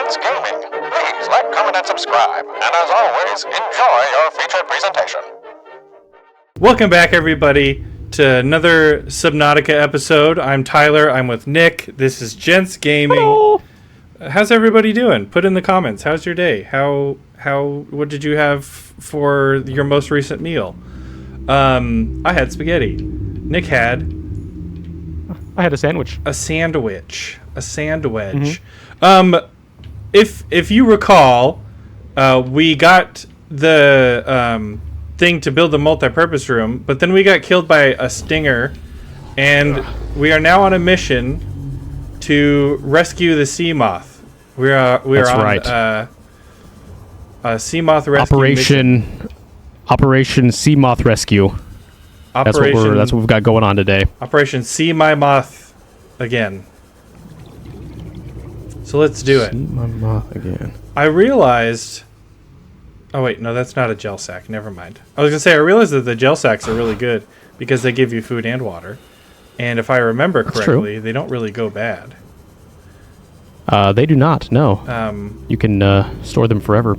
Gents Gaming. Please like, comment, and subscribe. And as always, enjoy your featured presentation. Welcome back, everybody, to another Subnautica episode. I'm Tyler. I'm with Nick. This is Gents Gaming. Hello. How's everybody doing? Put in the comments. How's your day? What did you have for your most recent meal? I had spaghetti. Nick had I had a sandwich. a sandwich. Mm-hmm. If you recall, we got the thing to build the multi-purpose room, but then we got killed by a stinger, and we are now on a mission to rescue the Seamoth. We are That's on right. A Seamoth rescue mission. Operation Seamoth Rescue. That's what we've got going on today. Operation See My Moth again. So let's do it. See my moth again. I realized... Oh, wait. No, that's not a gel sack. Never mind. I was going to say, I realized that the gel sacks are really good because they give you food and water. And if I remember correctly, they don't really go bad. They do not, no. You can store them forever.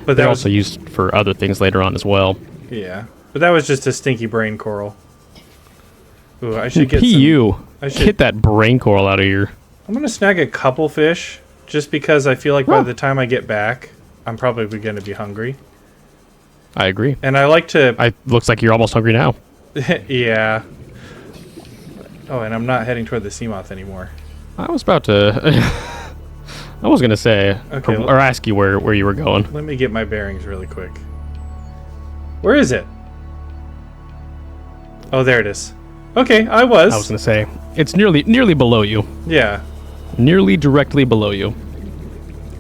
But they're also used for other things later on as well. Yeah. But that was just a stinky brain coral. Ooh, I should get Get that brain coral out of here. I'm going to snag a couple fish just because I feel like by the time I get back, I'm probably going to be hungry. I agree. And I like to... Looks like you're almost hungry now. Yeah. Oh, and I'm not heading toward the Seamoth anymore. I was about to... I was going to say, Okay, or ask you where you were going. Let me get my bearings really quick. Where is it? Oh, there it is. Okay, I was going to say, it's nearly below you. Yeah. Nearly directly below you.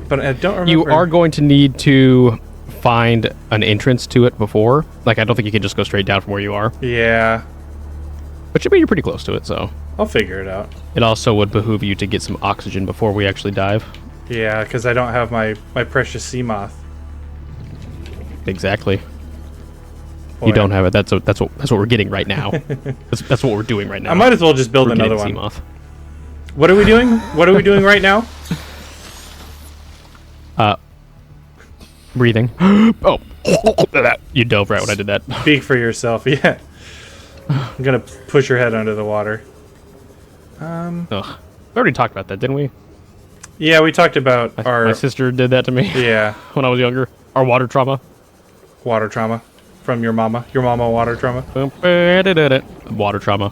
But I don't remember. You are going to need to find an entrance to it before. Like, I don't think you can just go straight down from where you are. Yeah. But you're pretty close to it, so... I'll figure it out. It also would behoove you to get some oxygen before we actually dive. Yeah, because I don't have my precious Seamoth. Exactly. Boy, You don't have it. That's what we're getting right now. that's what we're doing right now. I might as well just build another one. Seamoth. What are we doing? What are we doing right now? Breathing. Oh, you dove right when I did that. Speak for yourself. Yeah. I'm gonna push your head under the water. Ugh. We already talked about that, didn't we? Yeah, we talked about My sister did that to me. Yeah. When I was younger. Our water trauma. Water trauma from your mama. Your mama water trauma. Water trauma.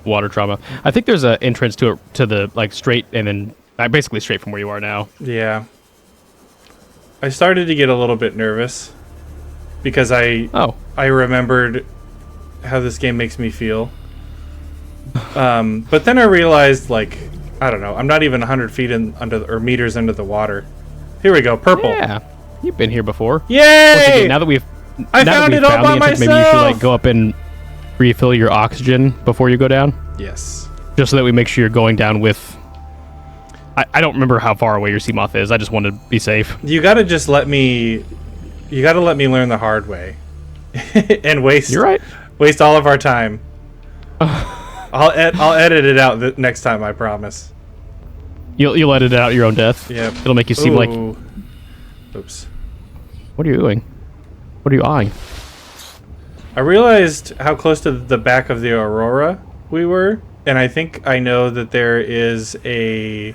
Water trauma. I think there's an entrance to it, to the straight, and then basically straight from where you are now. Yeah. I started to get a little bit nervous because I remembered how this game makes me feel. But then I realized, I don't know, I'm not even 100 feet or meters under the water. Here we go, purple. Yeah, you've been here before. Yay! Once again, now that we've found it all by myself. Maybe you should go up and refill your oxygen before you go down. Yes. Just so that we make sure you're going down with... I don't remember how far away your Seamoth is. I just wanted to be safe. You gotta just let me... You gotta let me learn the hard way. And waste... You're right. Waste all of our time. I'll edit it out next time, I promise. You'll edit it out at your own death. Yep. It'll make you seem like... Oops. What are you doing? What are you eyeing? I realized how close to the back of the Aurora we were, and I think I know that there is a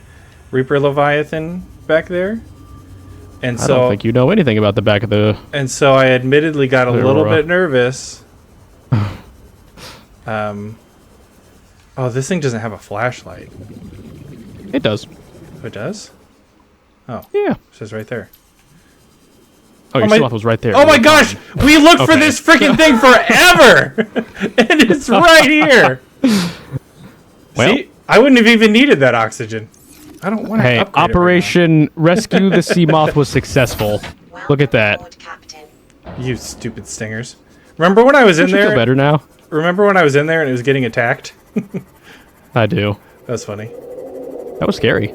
Reaper Leviathan back there. And I don't think you know anything about the back of the... And so I admittedly got a little bit nervous. Oh, this thing doesn't have a flashlight. It does. Oh, it does? Oh. Yeah. It says right there. Oh, your Seamoth was right there. Oh my gosh! We looked for this freaking thing forever! And it's right here! Well, see? I wouldn't have even needed that oxygen. I don't want to upgrade Operation Rescue the Seamoth was successful. Look at that. You stupid stingers. Remember when I was in there? Feel better now? Remember when I was in there and it was getting attacked? I do. That was funny. That was scary.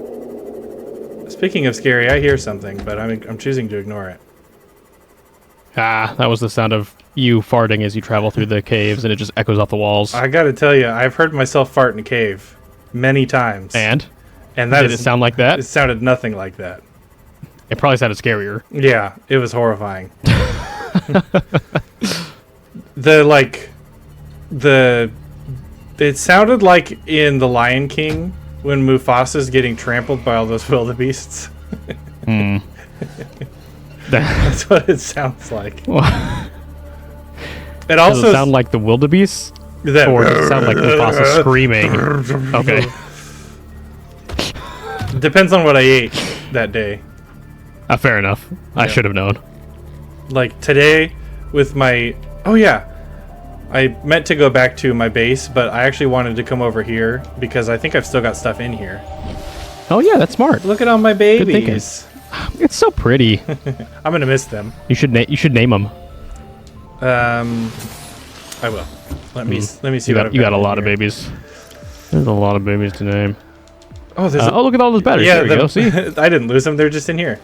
Speaking of scary, I hear something, but I'm choosing to ignore it. Ah, that was the sound of you farting as you travel through the caves, and it just echoes off the walls. I gotta tell you, I've heard myself fart in a cave many times. And And that Did it sound like that? It sounded nothing like that. It probably sounded scarier. Yeah, it was horrifying. It sounded like in The Lion King when Mufasa's getting trampled by all those wildebeests. That's what it sounds like. It also Does it sound like the wildebeest? Or does it sound like Mufasa screaming? Okay. Depends on what I ate that day. Fair enough. I should have known. Like today with my... Oh yeah. I meant to go back to my base, but I actually wanted to come over here because I think I've still got stuff in here. Oh yeah, that's smart. Look at all my babies. It's so pretty. I'm gonna miss them. You should name them. I will. Let me see. You got a lot of babies. There's a lot of babies to name. Oh, there's look at all those batteries. Yeah, there we go. See, I didn't lose them. They're just in here.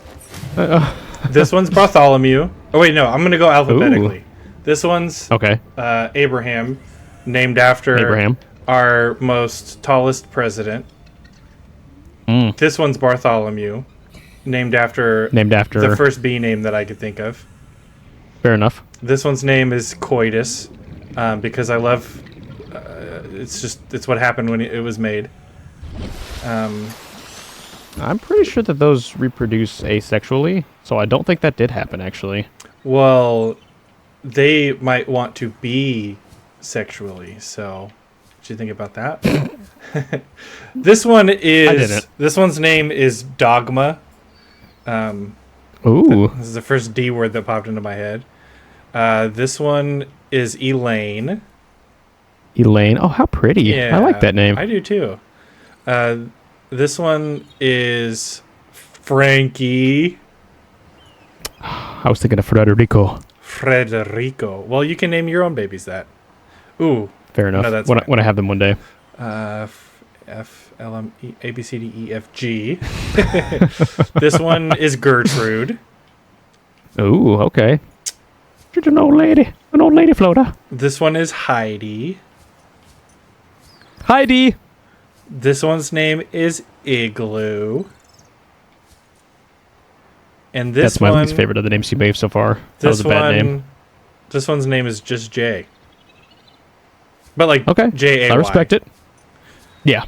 This one's Bartholomew. Oh wait, no, I'm gonna go alphabetically. Ooh. This one's okay. Abraham, named after our most tallest president. This one's Bartholomew, named after the first B name that I could think of. Fair enough. This one's name is Coitus, because I love. It's what happened when it was made. I'm pretty sure that those reproduce asexually, so I don't think that did happen actually. Well, they might want to be sexually, so what do you think about that? This one's name is Dogma. Ooh. This is the first D word that popped into my head. This one is Elaine. Elaine. Oh, how pretty. Yeah, I like that name. I do too. This one is Frankie. I was thinking of Frederico. Frederico. Well, you can name your own babies that. Ooh. Fair enough. No, when I have them one day. F, L, M, E, A, B, C, D, E, F, G. This one is Gertrude. Ooh, okay. She's an old lady floater. This one is Heidi. Heidi. This one's name is Igloo. And that's my least favorite of the names you made so far. That was a bad name. This one's name is just Jay. But like J-A-Y. I respect it. Yeah.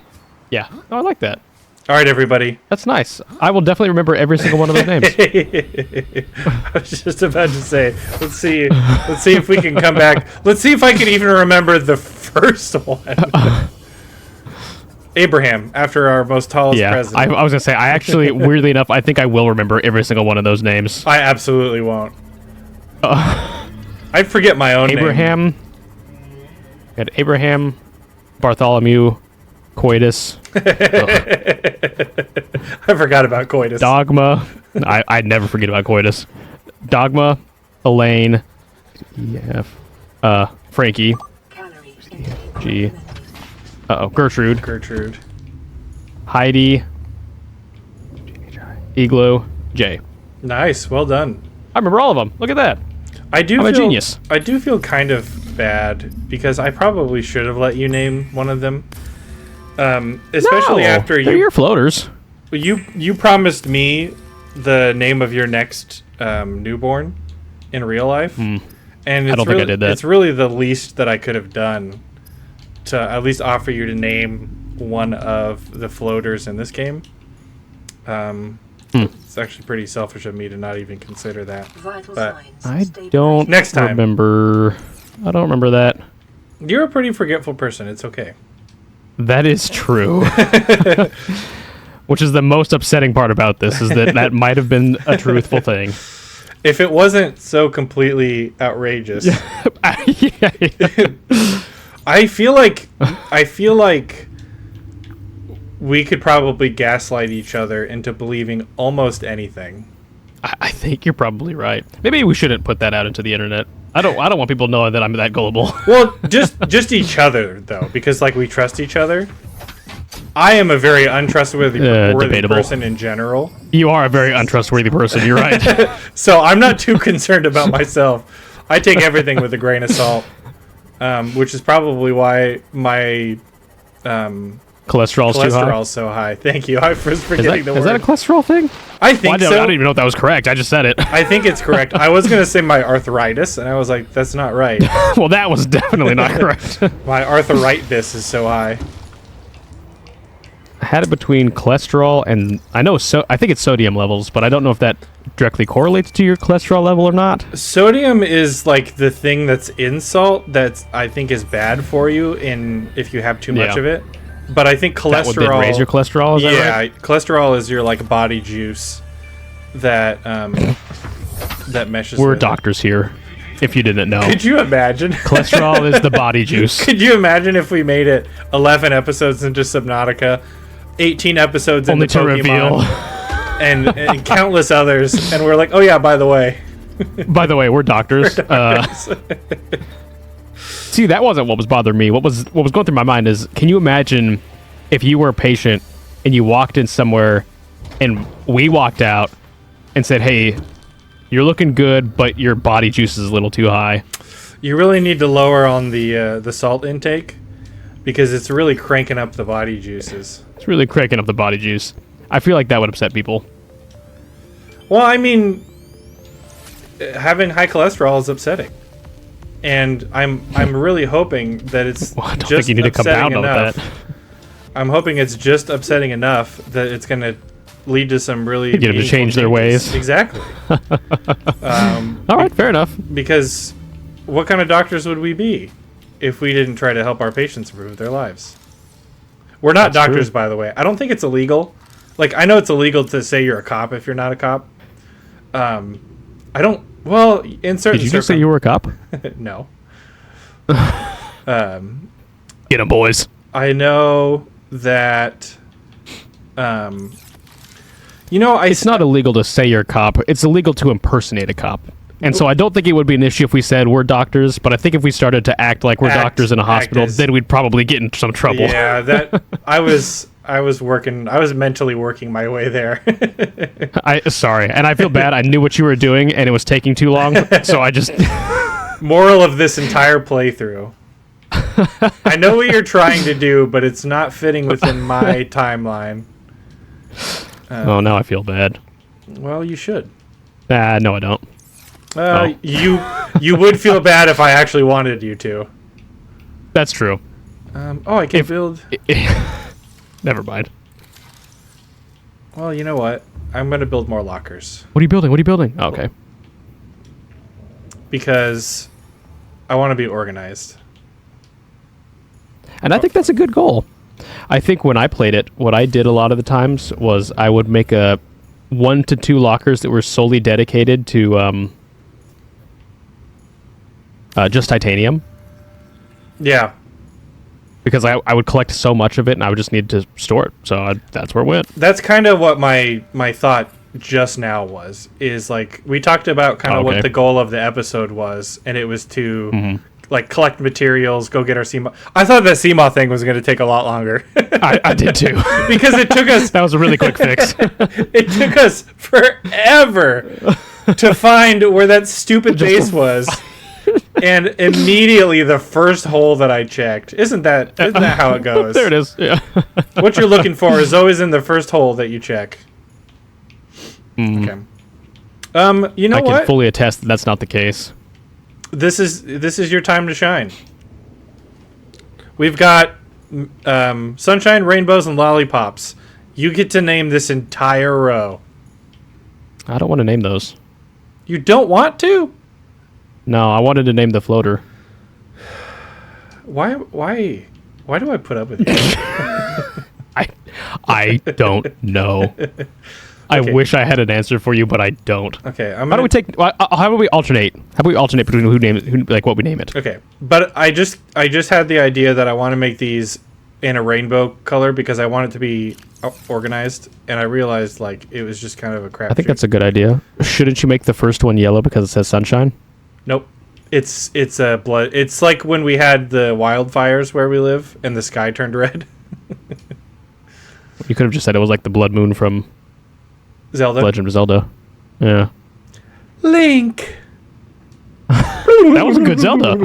Yeah. Oh, I like that. All right, everybody. That's nice. I will definitely remember every single one of those names. I was just about to say, let's see if we can come back. Let's see if I can even remember the first one. Abraham, after our most tallest president. I was gonna say, I actually, weirdly enough, I think I will remember every single one of those names. I absolutely won't. I'd forget my own name. We had Abraham, Bartholomew, Coitus. I forgot about Coitus. Dogma. I'd never forget about Coitus. Dogma, Elaine, Frankie, G. Gertrude. Heidi. Igloo. Jay. Nice. Well done. I remember all of them. Look at that. I'm a genius. I do feel kind of bad because I probably should have let you name one of them. Especially after they're your floaters. You promised me the name of your next newborn in real life. And I don't think I did that. It's really the least that I could have done to at least offer you to name one of the floaters in this game. It's actually pretty selfish of me to not even consider that. But I don't remember that. You're a pretty forgetful person. It's okay. That is true. Which is the most upsetting part about this, is that might have been a truthful thing. If it wasn't so completely outrageous. I feel like we could probably gaslight each other into believing almost anything. I think you're probably right. Maybe we shouldn't put that out into the internet. I don't want people knowing that I'm that gullible. Well, just each other though, because like we trust each other. I am a very untrustworthy person in general. You are a very untrustworthy person. You're right. So I'm not too concerned about myself. I take everything with a grain of salt, which is probably why my Cholesterol's too high. Cholesterol's so high. Thank you. I was forgetting the word. Is that a cholesterol thing? I think Well, so. I don't even know if that was correct. I just said it. I think it's correct. I was going to say my arthritis, and I was like, that's not right. Well, that was definitely not correct. My arthritis is so high. I had it between cholesterol and I think it's sodium levels, but I don't know if that directly correlates to your cholesterol level or not. Sodium is like the thing that's in salt that I think is bad for you if you have too much of it. But I think cholesterol That would then raise your cholesterol. Is that right? Cholesterol is your like body juice that that meshes. We're with doctors here. If you didn't know, Could you imagine? cholesterol is the body juice. Could you imagine if we made it 11 episodes into Subnautica, 18 episodes Only into to Pokemon, reveal. and countless others, and we're like, oh yeah, by the way. By the way, we're doctors. See, that wasn't what was bothering me. What was going through my mind is, can you imagine if you were a patient and you walked in somewhere and we walked out and said, hey, you're looking good, but your body juice is a little too high. You really need to lower on the salt intake because it's really cranking up the body juices. It's really cranking up the body juice. I feel like that would upset people. Well, I mean, having high cholesterol is upsetting. And I'm really hoping that it's Well, I don't just think you need to come upsetting down enough. with that. I'm hoping it's just upsetting enough that it's going to lead to some really Get them to meaningful change their changes. ways. Exactly. All right, fair enough. Because what kind of doctors would we be if we didn't try to help our patients improve their lives? We're not That's doctors, true. by the way. I don't think it's illegal. Like, I know it's illegal to say you're a cop if you're not a cop. I don't. Well, in certain Did you just say you were a cop? No. Get them, boys. I know that. It's not illegal to say you're a cop. It's illegal to impersonate a cop. And so I don't think it would be an issue if we said we're doctors, but I think if we started to act like we're doctors in a hospital, then we'd probably get in some trouble. Yeah, that I was mentally working my way there. Sorry, and I feel bad. I knew what you were doing, and it was taking too long, so I just... Moral of this entire playthrough. I know what you're trying to do, but it's not fitting within my timeline. Oh, now I feel bad. Well, you should. No, I don't. You would feel bad if I actually wanted you to. That's true. I can build... Never mind. Well, you know what? I'm going to build more lockers. What are you building? Oh, okay. Because I want to be organized. And I think that's a good goal. I think when I played it, what I did a lot of the times was I would make 1 to 2 lockers that were solely dedicated to just titanium. Yeah. Because I would collect so much of it, and I would just need to store it. So that's where it went. That's kind of what my thought just now was. Is like we talked about kind of what the goal of the episode was, and it was to like collect materials, go get our Seamoth. I thought that Seamoth thing was going to take a lot longer. I did too. Because it took us. That was a really quick fix. It took us forever to find where that stupid base was. And immediately the first hole that I checked, isn't that how it goes? There it is. Yeah. What you're looking for is always in the first hole that you check. Okay. You know I what? can fully attest that that's not the case. This is your time to shine. We've got sunshine, rainbows, and lollipops. You get to name this entire row. I don't want to name those. You don't want to? No, I wanted to name the floater. Why do I put up with you? I don't know. I wish I had an answer for you, but I don't. Okay, How do we take? How about we alternate? How about we alternate between what we name it? Okay, but I just had the idea that I want to make these in a rainbow color because I want it to be organized, and I realized like it was just kind of a crap. I think that's a good idea. Shouldn't you make the first one yellow because it says sunshine? Nope. It's a blood. It's like when we had the wildfires where we live, and the sky turned red. You could have just said it was like the blood moon from Zelda. Legend of Zelda. Yeah. Link. That was a good Zelda.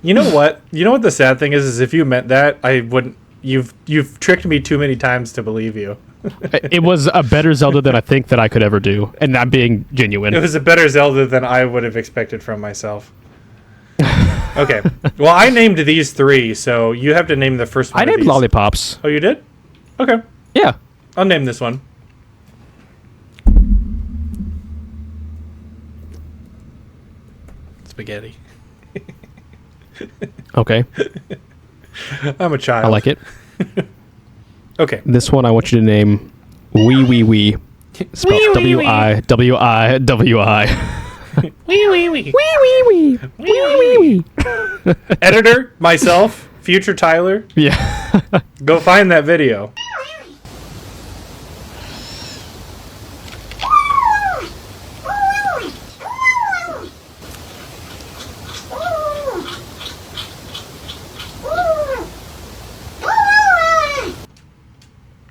You know what? You know what the sad thing is if you meant that, I wouldn't. You've tricked me too many times to believe you. It was a better Zelda than I think that I could ever do, and I'm being genuine. It was a better Zelda than I would have expected from myself. Okay. Well, I named these 3, so you have to name the first one. I named Lollipops. Oh, you did? Okay. Yeah. I'll name this one. Spaghetti. Okay. I'm a child. I like it. Okay. This one I want you to name Wee Wee Wee. Spelled W-I-W-I-W-I. Wee wee wee. Wee Wee Wee. Wee Wee Wee. Editor, myself, future Tyler. Yeah. Go find that video.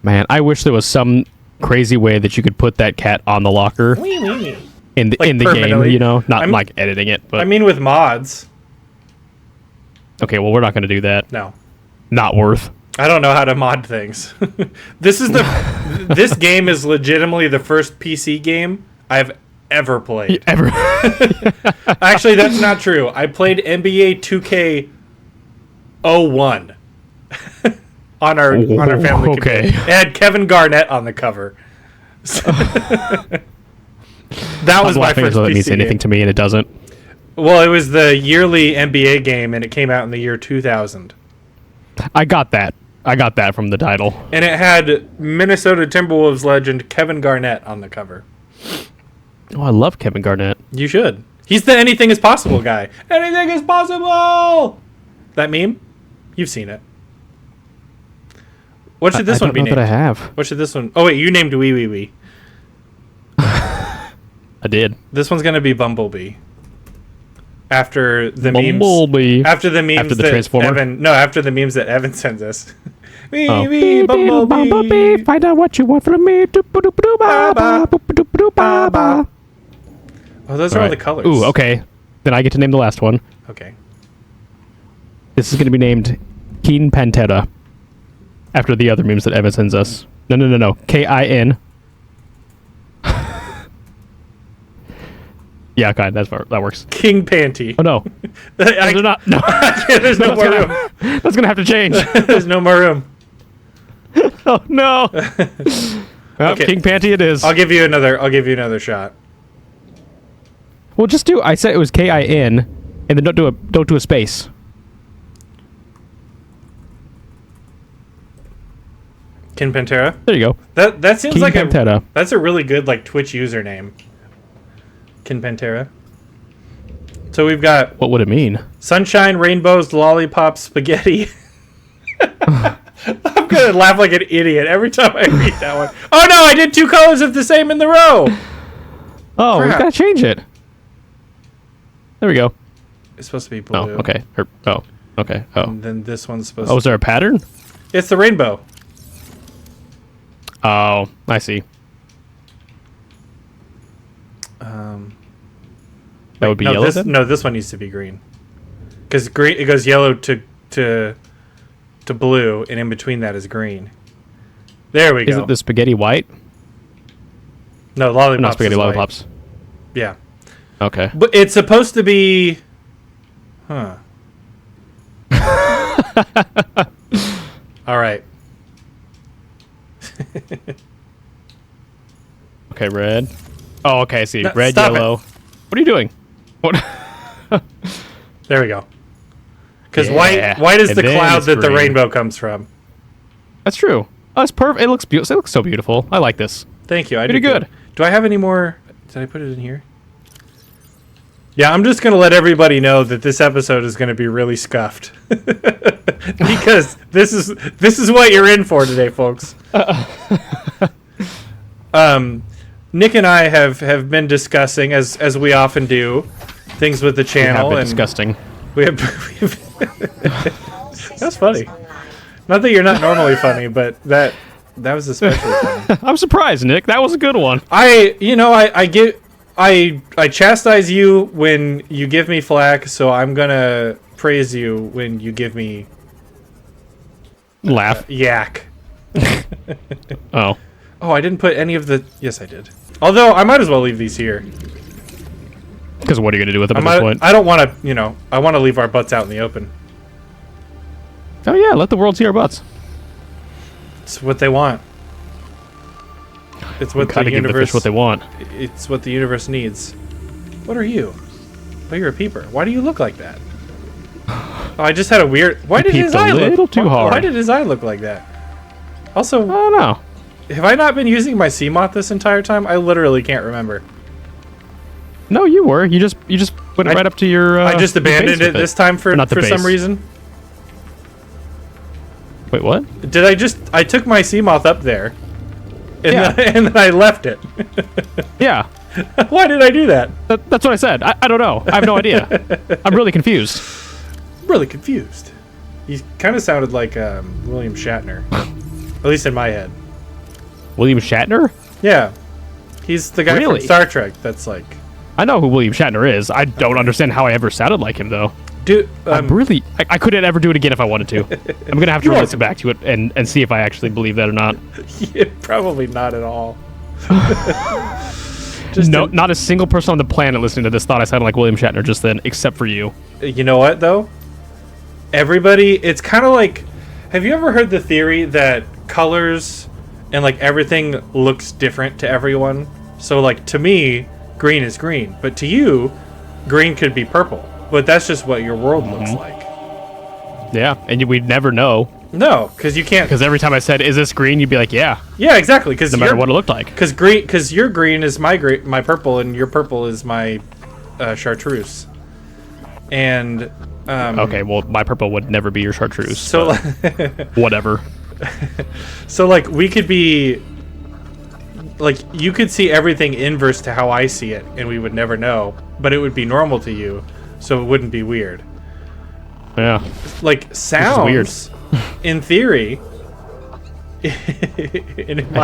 Man, I wish there was some crazy way that you could put that cat on the locker Wee wee wee. in the Like game, permanently? you know, not I'm- like editing it, but I mean, with mods. okay, well, we're not going to do that. No. Not worth. I don't know how to mod things. This game is legitimately the first PC game I've ever played. Ever. Actually, that's not true. I played NBA 2K01 on our family Okay. computer. It had Kevin Garnett on the cover. That was I'm my laughing first as though that PC means anything game. to me, and it doesn't. Well, it was the yearly NBA game, and it came out in the year 2000. I got that. I got that from the title. And it had Minnesota Timberwolves legend Kevin Garnett on the cover. Oh, I love Kevin Garnett. You should. He's the anything is possible guy. Anything is possible! That meme? You've seen it. What should this I one be don't know named? that I have. What should this one... Oh, wait, you named Wee Wee Wee. I did. This one's going to be Bumblebee. After the memes... Bumblebee. After the memes After the that Transformer? Evan... No, after the memes that Evan sends us. Wee Oh. Wee Bumblebee. Find out what you want from me. Ba-ba. Oh, those are all the colors. Ooh, okay. Then I get to name the last one. Okay. This is going to be named Keen Pantera. After the other memes that Evan sends us. No. K-I-N. Yeah, okay, that works. King Panty. Oh, no. I, There's not. No. there's no more room. That's going to have to change. There's no more room. Oh, no. Well, Okay. King Panty it is. I'll give you another shot. Well, just do. I said it was K-I-N, and then don't do a space. Kin Pantera. There you go. That seems King like Pantera. that's a really good like Twitch username. Kin Pantera. So we've got What would it mean? sunshine, rainbows, lollipops, spaghetti. I'm gonna laugh like an idiot every time I read that one. Oh no, I did 2 colors of the same in the row. Oh, we Crap. gotta change it. There we go. It's supposed to be blue. Oh, okay. Okay. Oh. And then this one's supposed Oh, is there a pattern? It's the rainbow. Oh, I see. That would be yellow then? No, this one needs to be green. Because green, it goes yellow to blue, and in between that is green. There we go. Is it the spaghetti white? No, lollipops. Not spaghetti is white. lollipops. Yeah, Okay. but it's supposed to be. Huh. All right. Okay, red. Oh, okay, I see. No, Red, stop yellow. What are you doing? What? There we go. Because Yeah. white is And the then cloud it's that the green. rainbow comes from. That's true. Oh, it's perfect. It looks beautiful. It looks so beautiful. I like this. Thank you. I Pretty did good. Do I have any more? Did I put it in here? Yeah, I'm just gonna let everybody know that this episode is gonna be really scuffed because this is what you're in for today, folks. Nick and I have been discussing as we often do things with the Have channel been and disgusting. we've that's funny. Not that you're not normally funny, but that was especially funny. I'm surprised, Nick. That was a good one. I chastise you when you give me flack, so I'm gonna praise you when you give me Laugh. yak. Oh. Oh, I didn't put any of the... Yes, I did. Although, I might as well leave these here. Because what are you going to do with them at this point? I don't want to, I want to leave our butts out in the open. Oh, yeah, let the world see our butts. It's what they want. It's what the Gotta give the universe... fish what they want. It's what the universe needs. What are you? Oh, you're a peeper. Why do you look like that? Oh, I just had a weird... Why did his eye look... a little too hard. Why did his eye look like that? Also... I don't know. Have I not been using my Seamoth this entire time? I literally can't remember. No, you were. You just went right up to your. I just abandoned it this time for some reason. Wait, what? Did I just? I took my Seamoth up there, and, Yeah. and then I left it. Yeah. Why did I do that? That's what I said. I don't know. I have no idea. I'm really confused. Really confused. He kind of sounded like William Shatner, at least in my head. William Shatner? Yeah, he's the guy Really? from Star Trek. That's like. I know who William Shatner is. I don't understand how I ever sounded like him, though. Dude, I couldn't ever do it again if I wanted to. I'm gonna have to listen back to it and see if I actually believe that or not. Yeah, probably not at all. Not a single person on the planet listening to this thought I sounded like William Shatner just then, except for you. You know what, though? Everybody, it's kind of like... Have you ever heard the theory that colors and, like, everything looks different to everyone? So, like, to me, green is green. But to you, green could be purple. But that's just what your world looks like. Yeah, and we'd never know. No, because you can't... Because every time I said, "Is this green?" you'd be like, "Yeah." Yeah, exactly. No matter what it looked like. Because your green is my purple, and your purple is my chartreuse. And... Okay, well, my purple would never be your chartreuse. So... Whatever. So, like, we could be... Like, you could see everything inverse to how I see it, and we would never know. But it would be normal to you, so it wouldn't be weird. Yeah. Like, sounds, weird. in theory... I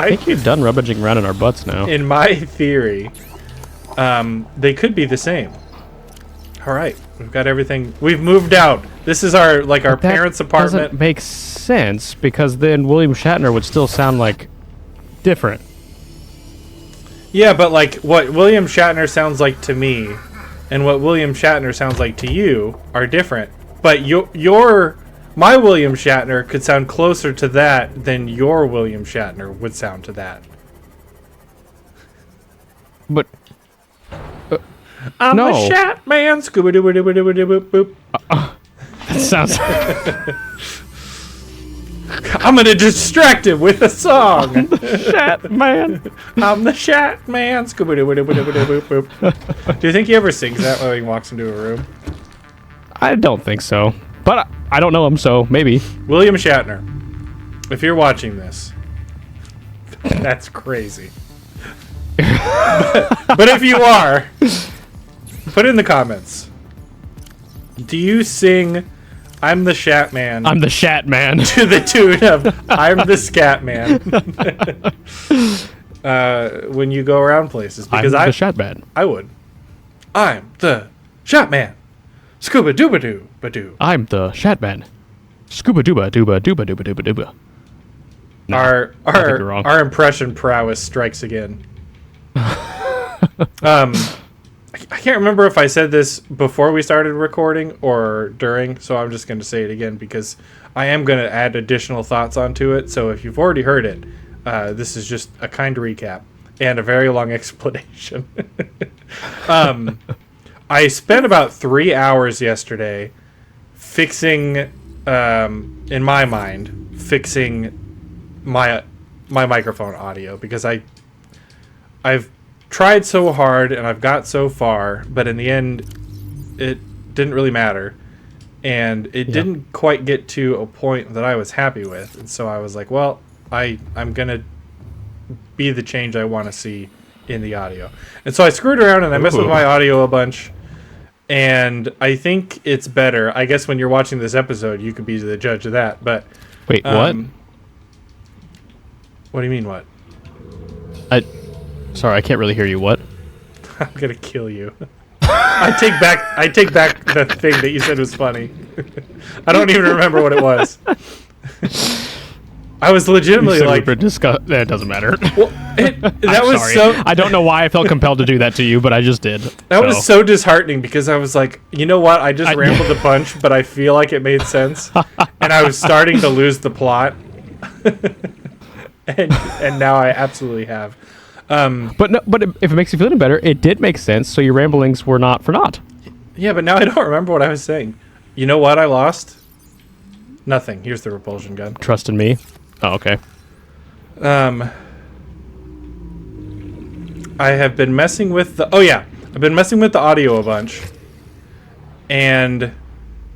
think you're done rummaging around in our butts now. In my theory, they could be the same. All right, we've got everything. We've moved out. This is our parents' apartment. Doesn't make sense because then William Shatner would still sound like different. Yeah, but like what William Shatner sounds like to me, and what William Shatner sounds like to you are different. But my William Shatner could sound closer to that than your William Shatner would sound to that. But I'm no. the Shat Man. Scuba dooba dooba dooba dooba boop. That sounds. I'm gonna distract him with a song. Shat Man. I'm the Shat Man. Scuba dooba dooba dooba boop boop. Do you think he ever sings that when he walks into a room? I don't think so, but I don't know him, so maybe. William Shatner, if you're watching this, that's crazy. but if you are, put in the comments. Do you sing "I'm the Shat Man"? I'm the Shat Man. To the tune of "I'm the Scat Man" when you go around places? Because I'm the Shat Man. I would. I'm the Shat Man. Scuba dooba doo ba doo. I'm the Shat Man. Scuba dooba dooba dooba dooba dooba dooba. No, I think you're wrong. Our impression prowess strikes again. I can't remember if I said this before we started recording or during, so I'm just going to say it again because I am going to add additional thoughts onto it. So if you've already heard it, this is just a kind recap and a very long explanation. I spent about 3 hours yesterday fixing, in my mind, fixing my microphone audio because I've tried so hard and I've got so far, but in the end, it didn't really matter, and it didn't quite get to a point that I was happy with, and so I was like, well, I'm gonna be the change I want to see in the audio, and so I screwed around and I messed with my audio a bunch, and I think it's better. I guess when you're watching this episode, you could be the judge of that. But wait, what? What do you mean, what? Sorry, I can't really hear you. What? I'm gonna kill you. I take back the thing that you said was funny. I don't even remember what it was. I was legitimately like, that doesn't matter. well, that was Sorry. so. I don't know why I felt compelled to do that to you, but I just did. That was so disheartening because I was like, you know what? I just rambled a bunch, but I feel like it made sense, and I was starting to lose the plot, and now I absolutely have. But if it makes you feel any better, it did make sense. So your ramblings were not for naught. Yeah, but now I don't remember what I was saying. You know what? I lost nothing. Here's the repulsion gun. Trust in me. Oh, okay. I have been messing with the. Oh yeah, I've been messing with the audio a bunch, and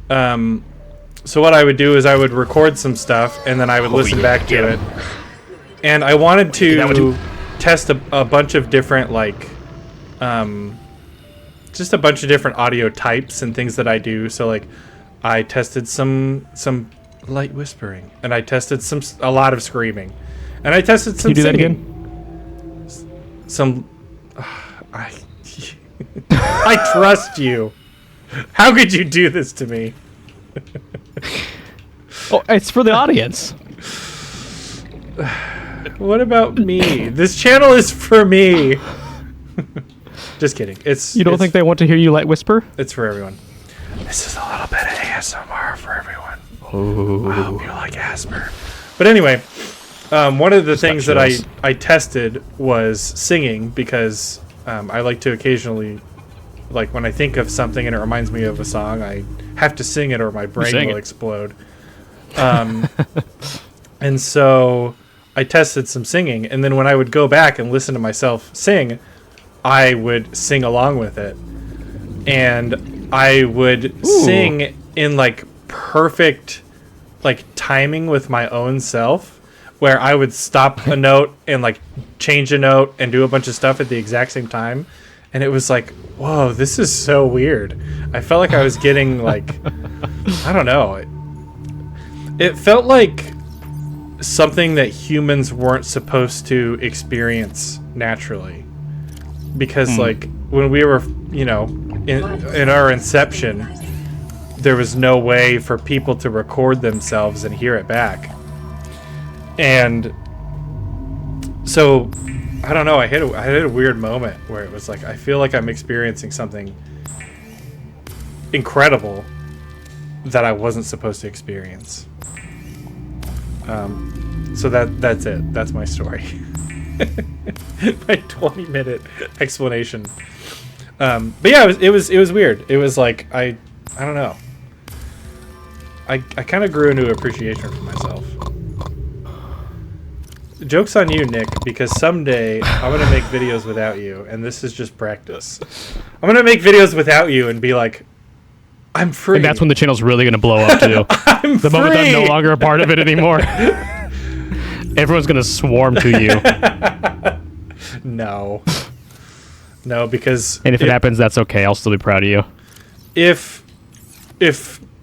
so what I would do is I would record some stuff and then I would listen back to it, and I wanted to test a bunch of different like, just a bunch of different audio types and things that I do. So like, I tested some light whispering, and I tested a lot of screaming, and I tested some. You do singing. that again? I trust you. How could you do this to me? Oh, it's for the audience. What about me? This channel is for me. Just kidding. You don't think they want to hear you light whisper? It's for everyone. This is a little bit of ASMR for everyone. Oh. I hope you like Asper. But anyway, one of the things that I tested was singing, because I like to occasionally, like when I think of something and it reminds me of a song, I have to sing it or my brain will explode. And so I tested some singing, and then when I would go back and listen to myself sing, I would sing along with it. And I would sing in like perfect like timing with my own self, where I would stop a note and like change a note and do a bunch of stuff at the exact same time. And it was like, whoa, this is so weird. I felt like I was getting like, I don't know. It felt like something that humans weren't supposed to experience naturally. Because like when we were, you know, in our inception, there was no way for people to record themselves and hear it back. And so, I don't know, I hit a weird moment where it was like, I feel like I'm experiencing something incredible that I wasn't supposed to experience. So that's it. That's my story. My 20-minute explanation. But yeah, it was weird. It was like, I don't know. I kind of grew into appreciation for myself. Joke's on you, Nick, because someday I'm going to make videos without you, and this is just practice. I'm going to make videos without you and be like, I'm free. And that's when the channel's really going to blow up, too. I'm the free. moment I'm no longer a part of it anymore. Everyone's going to swarm to you. No, because... And if it happens, that's okay. I'll still be proud of you. If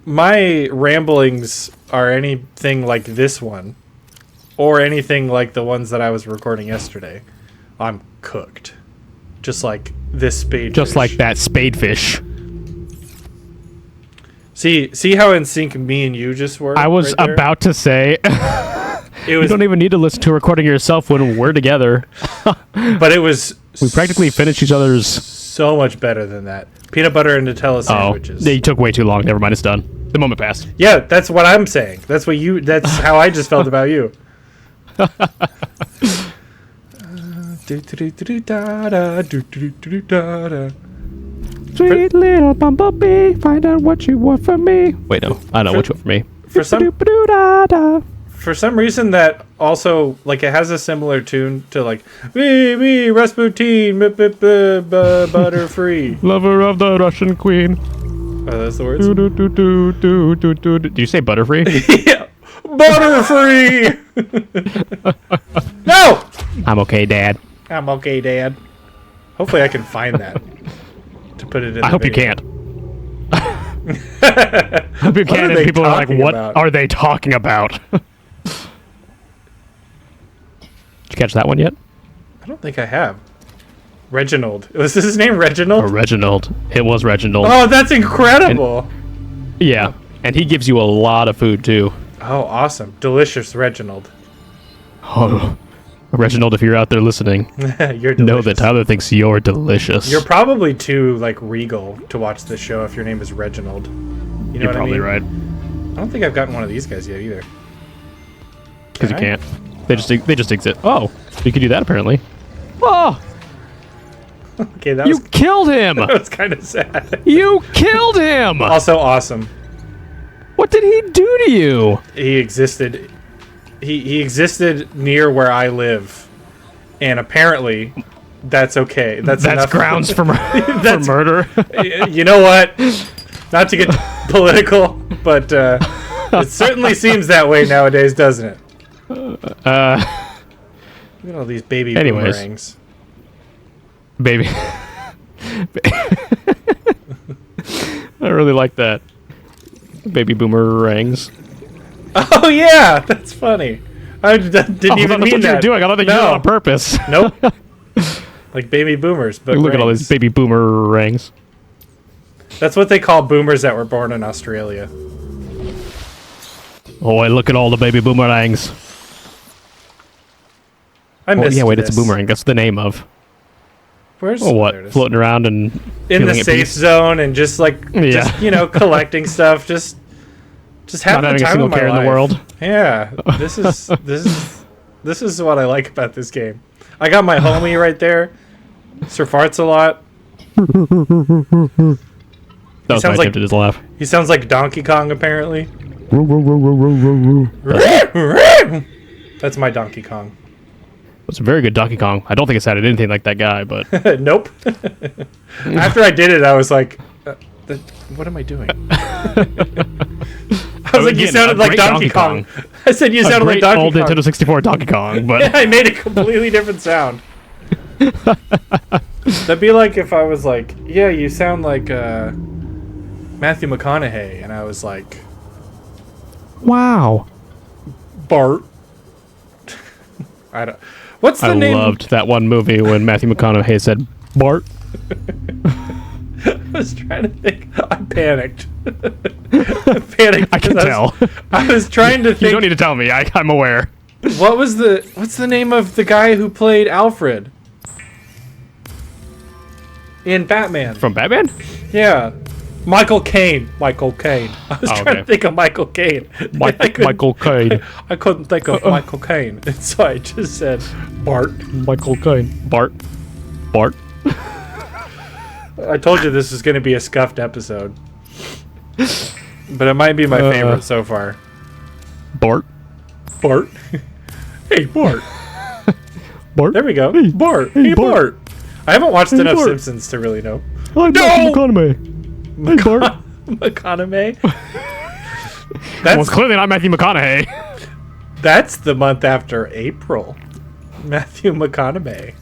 my ramblings are anything like this one, or anything like the ones that I was recording yesterday, I'm cooked. Just like this spadefish. Just like that spadefish. See how in sync me and you just were? I was right there? about to say... It was, you don't even need to listen to a recording yourself when we're together. But it was... We practically finished each other's... So much better than that. Peanut butter and Nutella sandwiches. Oh, they took way too long. Never mind, it's done. The moment passed. Yeah, that's what I'm saying. That's how I just felt about you. Sweet little bumblebee, find out what you want from me. Wait, no. I don't know what you want from me. For some reason, that also, like, it has a similar tune to, like, me, Rasputin, butterfree. Lover of the Russian queen. Oh, that's the words? Did you say butterfree? Yeah. Butterfree! No! I'm okay, Dad. I'm okay, Dad. Hopefully I can find that to put it in I hope video. you can't. I hope you can, and people are like, what are they talking about? Did you catch that one yet? I don't think I have. Reginald. Was his name Reginald? Or Reginald. It was Reginald. Oh, that's incredible. Yeah. And he gives you a lot of food, too. Oh, awesome. Delicious, Reginald. Oh, Reginald, if you're out there listening, You're delicious. know that Tyler thinks you're delicious. You're probably too, like, regal to watch this show if your name is Reginald. You know You're what probably I mean? right. I don't think I've gotten one of these guys yet either. Because you Can I? can't. They just exist. Oh, you can do that, apparently. Oh, Okay, that you was, killed him! that was kind of sad. You killed him! Also awesome. What did he do to you? He existed. He existed near where I live, and apparently, that's okay. That's enough. grounds for, for murder. You know what? Not to get political, but it certainly seems that way nowadays, doesn't it? Look at all these baby Anyways. boomerangs. Baby. I really like that. Baby boomerangs. Oh yeah, that's funny. I didn't even that's mean what that. you were doing. I don't think you did it on purpose. Nope. Like baby boomers, but Look at all rings. these baby boomerangs. That's what they call boomers that were born in Australia. Oh, look at all the baby boomerangs. I Oh, missed yeah, wait, this. it's a boomerang. That's the name of. Where's Oh, what? there it is. Floating around and In the feeling at safe peace? zone and just like Yeah. just collecting stuff, just having Not having the a time single of my care in the life. world. Yeah, this is what I like about this game. I got my homie right there. Sir farts a lot. That was sounds my like- attempt at his laugh. He sounds like Donkey Kong apparently. That's my Donkey Kong. It's a very good Donkey Kong. I don't think it sounded anything like that guy, but Nope. After I did it, I was like, "What am I doing?" I was like, "You again, sounded a like great Donkey Donkey Kong." I said, "You sounded like great Donkey old Kong." Nintendo 64 Donkey Kong, but I made a completely different sound. That'd be like if I was like, "Yeah, you sound like Matthew McConaughey," and I was like, wow. "Bart." I don't. What's the I name? loved that one movie when Matthew McConaughey said, Bart. I was trying to think. I panicked. I panicked. I can because tell. I was trying to You think. don't need to tell me. I'm aware. What's the name of the guy who played Alfred in Batman? From Batman? Yeah, Michael Caine. Michael Caine. I was trying okay. to think of Michael Caine. I couldn't- Michael Caine. I couldn't think of Michael Caine, and so I just said Bart. Michael Caine. Bart. I told you this is going to be a scuffed episode, but it might be my favorite so far. Bart. Bart. Hey, Bart. Bart. There we go. Hey. Bart. Hey, Hey, Bart. I haven't watched Hey, enough Bart. Simpsons to really know. I'm No! Matthew McConaughey. Hey, Bart. McConaughey. Well, That's it's clearly not Matthew McConaughey. that's the month after April. Matthew McConaughey.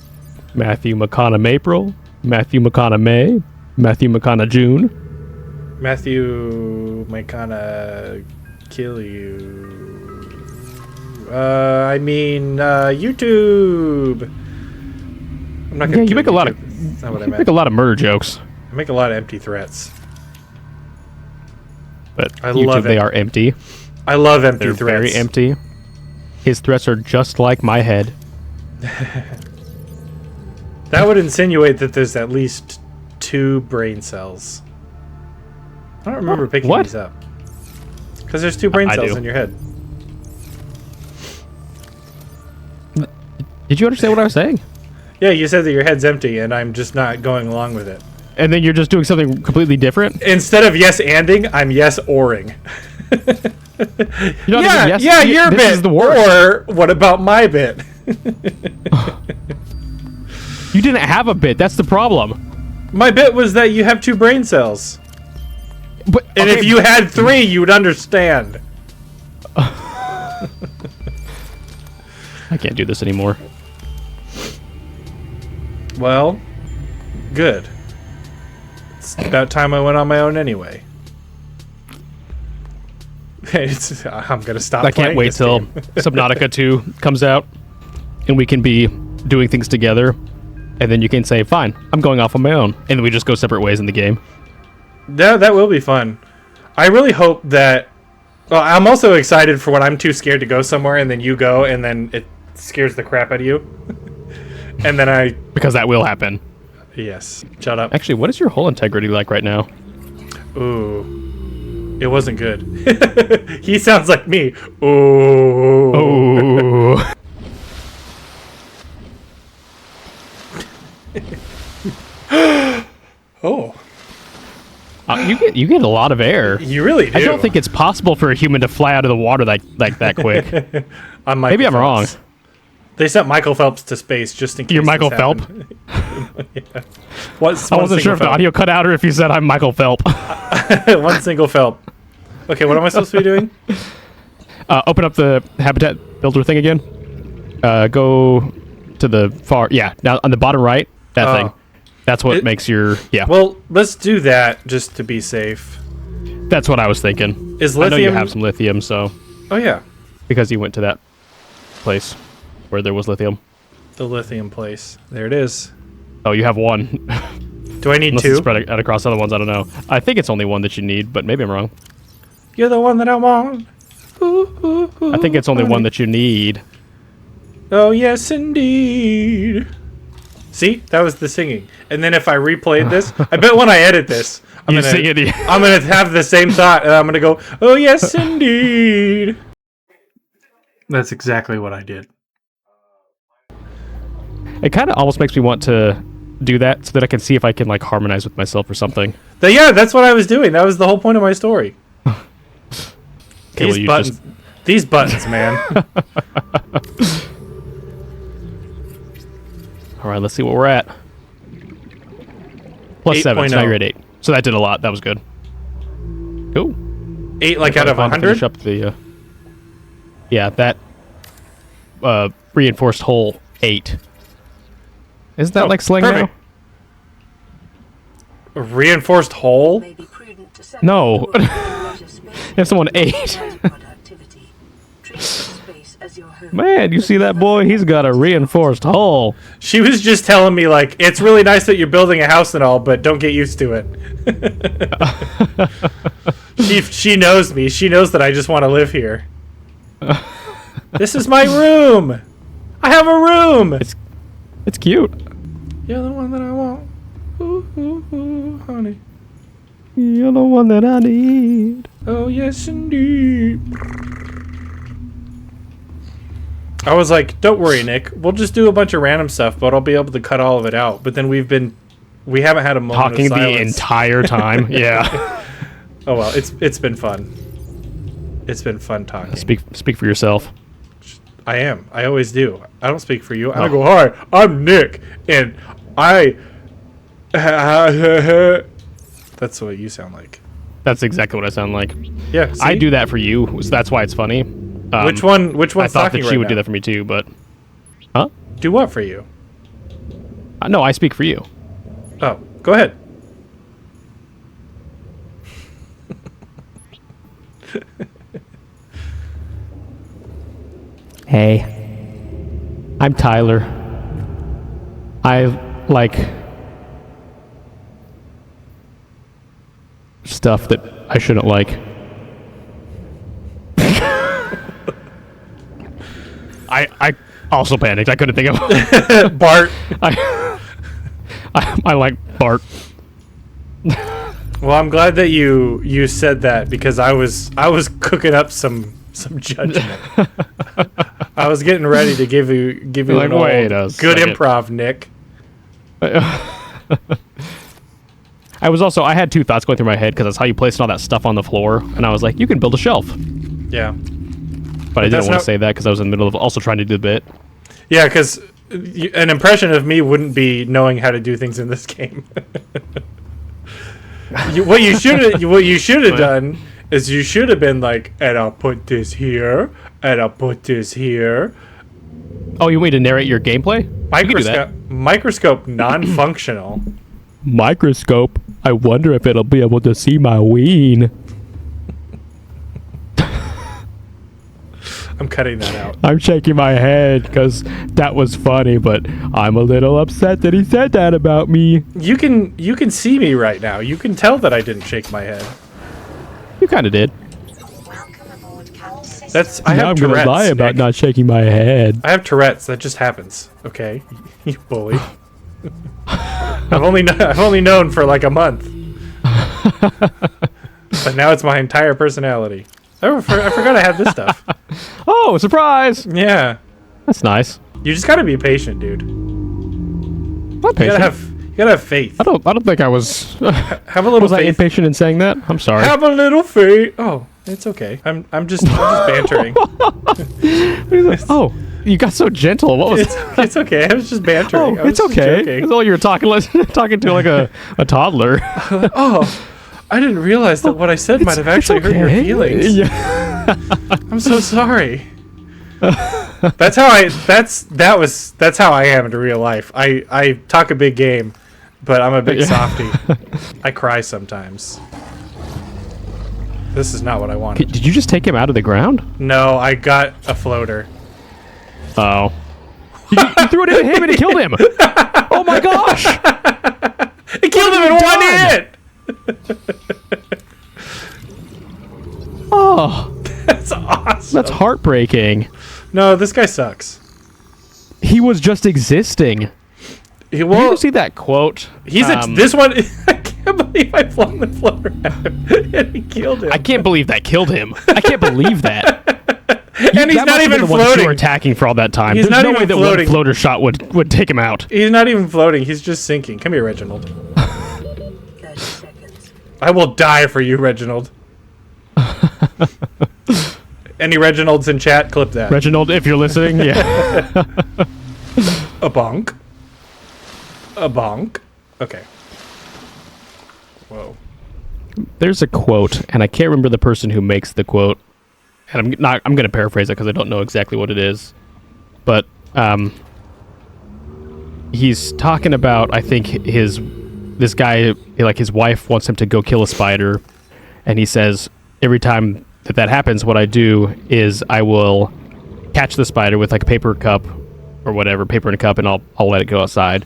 Matthew McConaughey April. Matthew McConaughey. Matthew McConaughey June. Matthew McConaughey kill you. I mean YouTube. I'm not gonna. Yeah, you kill make a lot of YouTube. That's not what I you meant. make a lot of murder jokes, I make a lot of empty threats. but I YouTube, love they it. are empty. I love empty They're threats. very empty. His threats are just like my head. That would insinuate that there's at least 2 brain cells. I don't remember picking What? these up. Because there's 2 brain I cells do. in your head. Did you understand what I was saying? Yeah, you said that your head's empty, and I'm just not going along with it. And then you're just doing something completely different? Instead of yes-anding, I'm yes-oring. You're not even Your this bit. is the worst. Or what about my bit? You didn't have a bit. That's the problem. My bit was that you have 2 brain cells. But And okay, if you had 3, you would understand. I can't do this anymore. Well, good. It's about time I went on my own anyway. I'm gonna stop. I can't playing wait this till game. Subnautica 2 comes out, and we can be doing things together, and then you can say, "Fine, I'm going off on my own," and then we just go separate ways in the game. That will be fun. I really hope that. Well, I'm also excited for when I'm too scared to go somewhere, and then you go, and then it scares the crap out of you, and then I. Because that will happen. Yes. Shut up. Actually, what is your hull integrity like right now? Ooh. It wasn't good. He sounds like me. Ooh. Oh. Oh. You get a lot of air. You really do. I don't think it's possible for a human to fly out of the water like that quick. Maybe I'm wrong. They sent Michael Phelps to space just in case. You're Michael Phelps? Yeah. I wasn't sure if the audio cut out or if you said I'm Michael Phelps. One single Phelps. Okay, what am I supposed to be doing? Open up the habitat builder thing again. Go to the far. Yeah, now on the bottom right, that thing. That's what makes your. Yeah. Well, let's do that just to be safe. That's what I was thinking. Is lithium? I know you have some lithium, so. Oh yeah. Because you went to that place where there was lithium. The lithium place. There it is. Oh, you have one. Do I need Unless two? it's spread out across other ones, I don't know. I think it's only one that you need, but maybe I'm wrong. You're the one that I want. Ooh, I think it's only one that you need. Oh yes, indeed. See, that was the singing. And then if I replayed this, I bet when I edit this, I'm gonna have the same thought, and I'm gonna go, "Oh yes, indeed." That's exactly what I did. It kind of almost makes me want to do that so that I can see if I can like harmonize with myself or something. Yeah, that's what I was doing. That was the whole point of my story. Okay, These buttons, man. All right, let's see what we're at. Plus 7, so now you're at 8. So that did a lot. That was good. Cool. 8 like out of 100? Finish up the, yeah, that reinforced hull 8. Isn't that like slang now? A reinforced hull? No. If someone 8. Man, you see that boy? He's got a reinforced hull. She was just telling me, like, it's really nice that you're building a house and all, but don't get used to it. She knows me. She knows that I just want to live here. This is my room. I have a room. It's cute. You're the one that I want. Ooh, ooh, ooh, honey. You're the one that I need. Oh, yes, indeed. I was like, don't worry, Nick. We'll just do a bunch of random stuff, but I'll be able to cut all of it out. But then we haven't had a moment talking of silence. the entire time. Yeah. Oh, well, it's been fun. It's been fun talking. Speak for yourself. I am. I always do. I don't speak for you. I go, hi, I'm Nick, and I... That's what you sound like. That's exactly what I sound like. Yeah, see? I do that for you, so that's why it's funny. Which one's I thought talking that she right would now? do that for me too, but... Huh? Do what for you? No, I speak for you. Oh, go ahead. Hey. I'm Tyler. I like... stuff that I shouldn't like. I also panicked. I couldn't think of Bart. I like Bart. Well, I'm glad that you said that because I was cooking up some judgment. I was getting ready to give you like, an wait old a good second. improv, Nick. I had two thoughts going through my head because that's how you placed all that stuff on the floor, and I was like, you can build a shelf. Yeah. But I didn't want to say that because I was in the middle of also trying to do the bit. Yeah, because an impression of me wouldn't be knowing how to do things in this game. What you should have done is you should have been like, and I'll put this here, and I'll put this here. Oh, you want me to narrate your gameplay? Microscope non-functional. Microscope. I wonder if it'll be able to see my ween. I'm cutting that out. I'm shaking my head because that was funny, but I'm a little upset that he said that about me. You can see me right now. You can tell that I didn't shake my head. You kind of did. I have Tourette's. Nick. not shaking my head. I have Tourette's. That just happens. Okay, you bully. I've only known for like a month, but now it's my entire personality. I forgot I had this stuff. Oh, surprise! Yeah, that's nice. You just gotta be patient, dude. I'm patient. You gotta have faith. I don't think I was. Have a little. Was faith. I impatient in saying that? I'm sorry. Have a little faith. Oh, it's okay. I'm just bantering. Oh, you got so gentle. What was it? It's okay. I was just bantering. Oh, it's okay. It's all you were talking to like a toddler. Oh, I didn't realize that what I said might have actually hurt your feelings. Yeah. I'm so sorry. That's how I am in real life. I talk a big game, but I'm a big softy. I cry sometimes. This is not what I wanted. Did you just take him out of the ground? No, I got a floater. Oh. You threw it into him and it killed him! Oh my gosh! It killed him in one hit! Oh. That's awesome. That's heartbreaking. No, this guy sucks. He was just existing. Did you see that quote? This one... I can't believe I flung the floater at him and he killed him. I can't believe that killed him. I can't believe that. And he's not even floating. You were attacking for all that time. He's There's not no way even that floating. one floater shot would take him out. He's not even floating. He's just sinking. Come here, Reginald. I will die for you, Reginald. Any Reginalds in chat? Clip that. Reginald, if you're listening, yeah. A bonk. A bonk. Okay. Whoa. There's a quote, and I can't remember the person who makes the quote. And I'm going to paraphrase it because I don't know exactly what it is. But he's talking about, I think, this guy, like his wife wants him to go kill a spider. And he says, every time that happens, what I do is I will catch the spider with like a paper cup or whatever, paper in a cup, and I'll let it go outside.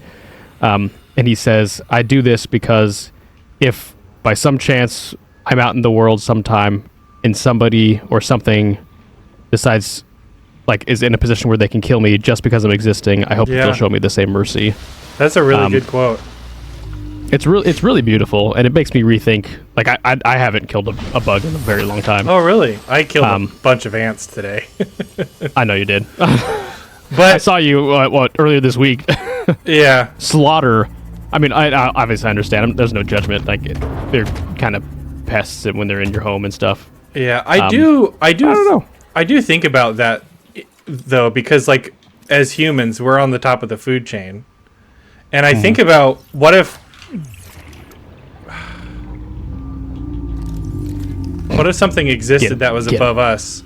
And he says, I do this because if by some chance I'm out in the world sometime and somebody or something decides, like, is in a position where they can kill me just because I'm existing, I hope that they'll show me the same mercy. That's a really good quote. It's really beautiful, and it makes me rethink. Like, I haven't killed a bug in a very long time. Oh, really? I killed a bunch of ants today. I know you did. But I saw you earlier this week. Yeah. Slaughter. I mean, I obviously understand. There's no judgment. Like, they're kind of pests when they're in your home and stuff. Yeah, I don't know. I do think about that though, because like as humans, we're on the top of the food chain, and I think about what if something existed that was above us.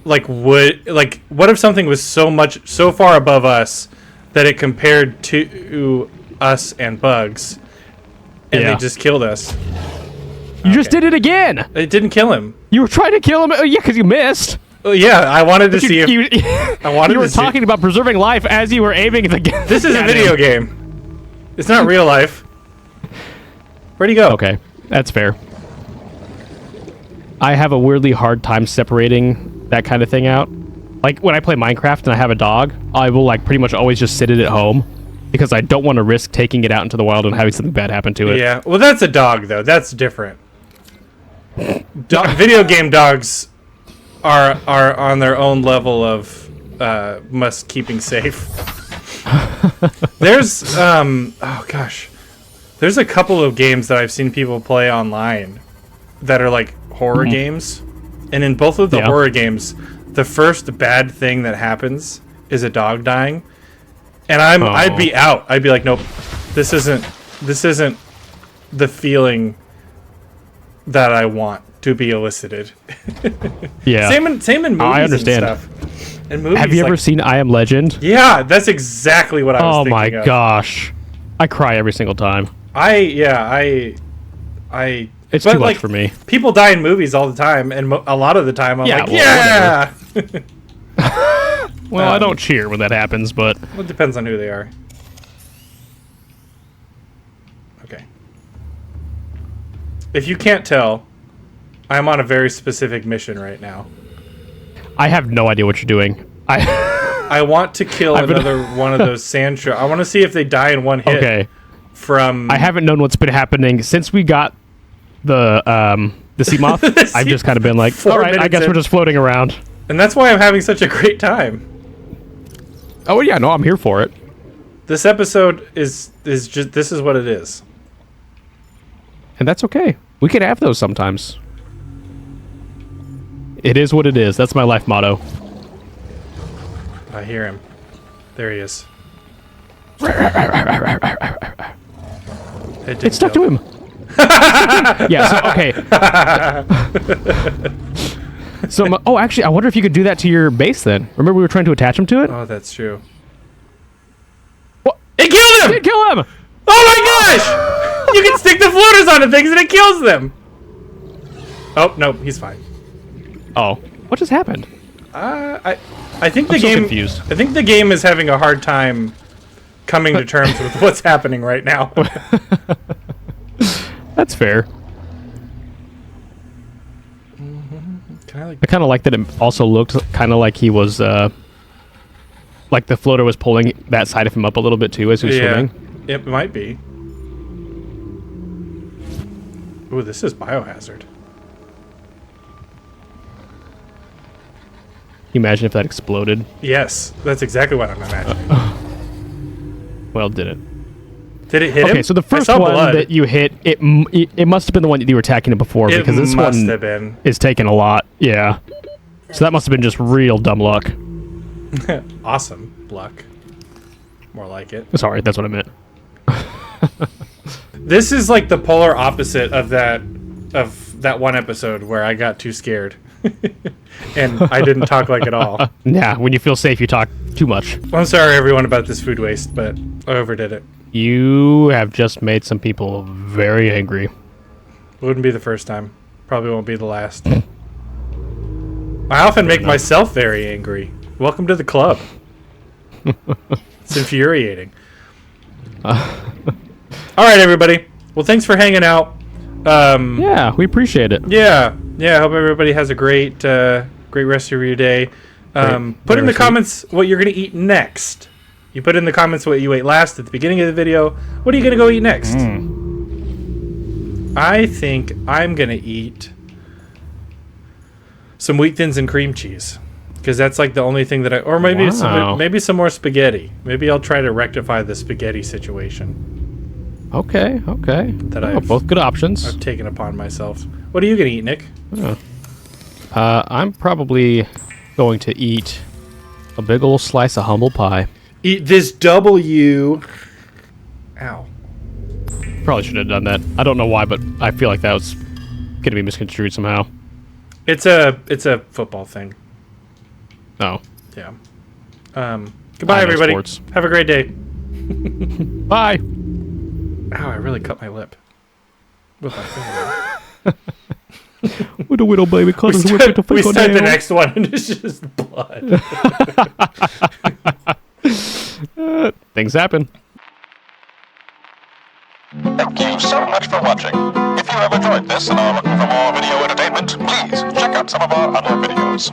Like what if something was so far above us that it compared to us and bugs, and they just killed us? You just did it again. It didn't kill him. You were trying to kill him. Yeah, because you missed. Yeah, I wanted to see if I wanted. You were talking about preserving life as you were aiming at the game. This is a video game. It's not real life. Where'd he go? Okay, that's fair. I have a weirdly hard time separating that kind of thing out. Like when I play Minecraft and I have a dog, I will like pretty much always just sit it at home because I don't want to risk taking it out into the wild and having something bad happen to it. Yeah, well, that's a dog though. That's different. Video game dogs are on their own level of must keeping safe. There's there's a couple of games that I've seen people play online that are like horror games, and in both of the horror games, the first bad thing that happens is a dog dying, and I'd be out. I'd be like, nope, this isn't the feeling that I want to be elicited. Yeah. Same in movies I understand. and stuff. In movies, have you ever seen I Am Legend? Yeah, that's exactly what I was thinking of. Oh my gosh. I cry every single time. It's too much for me. People die in movies all the time, and a lot of the time I'm Well, I don't cheer when that happens, but... Well, it depends on who they are. Okay. If you can't tell, I'm on a very specific mission right now. I have no idea what you're doing. I want to kill another one of those sand sharks. I want to see if they die in one hit. Okay. From I haven't known what's been happening since we got the Seamoth. I've just kind of been like, all right, I guess we're just floating around. And that's why I'm having such a great time. Oh yeah, no, I'm here for it. This episode is just this is what it is. And that's okay. We can have those sometimes. It is what it is. That's my life motto. I hear him. There he is. It stuck to him. Yeah, so, okay. So, actually, I wonder if you could do that to your base then. Remember we were trying to attach him to it? Oh, that's true. What? It killed him! It killed him! Oh my gosh! You can stick the floaters onto things and it kills them! Oh, no, he's fine. Oh. What just happened? I think I'm so confused. I think the game is having a hard time coming to terms with what's happening right now. That's fair. I I kind of like that it also looked kind of like he was, like the floater was pulling that side of him up a little bit too as he was swimming. It might be. Ooh, this is biohazard. Can you imagine if that exploded? Yes, that's exactly what I'm imagining. Well, did it? Did it hit him? Okay, so the first one that you hit, it must have been the one that you were attacking it before, because this must one have been. is taking a lot. Yeah. So that must have been just real dumb luck. Awesome luck. More like it. Sorry, that's what I meant. This is like the polar opposite of that one episode where I got too scared. And I didn't talk like it all. Yeah, when you feel safe, you talk too much. I'm sorry, everyone, about this food waste, but I overdid it. You have just made some people very angry. Wouldn't be the first time. Probably won't be the last. I often make myself very angry. Welcome to the club. It's infuriating. All right, everybody. Well, thanks for hanging out. Yeah, we appreciate it. Yeah. I hope everybody has a great rest of your day. Put in the comments what you're going to eat next. You put in the comments what you ate last at the beginning of the video. What are you going to go eat next? I think I'm going to eat some wheat thins and cream cheese. Because that's like the only thing that or maybe some more spaghetti. Maybe I'll try to rectify the spaghetti situation. Okay. Both good options. I've taken upon myself. What are you going to eat, Nick? I'm probably going to eat a big old slice of humble pie. Eat this W. Ow. Probably should have done that. I don't know why, but I feel like that was going to be misconstrued somehow. It's a football thing. Oh. Yeah. Goodbye, everybody. Sports. Have a great day. Bye. Ow, I really cut my lip. With my finger. Whittle, baby. We start the next one and it's just blood. Things happen. Thank you so much for watching. If you have enjoyed this and are looking for more video entertainment, please check out some of our other videos.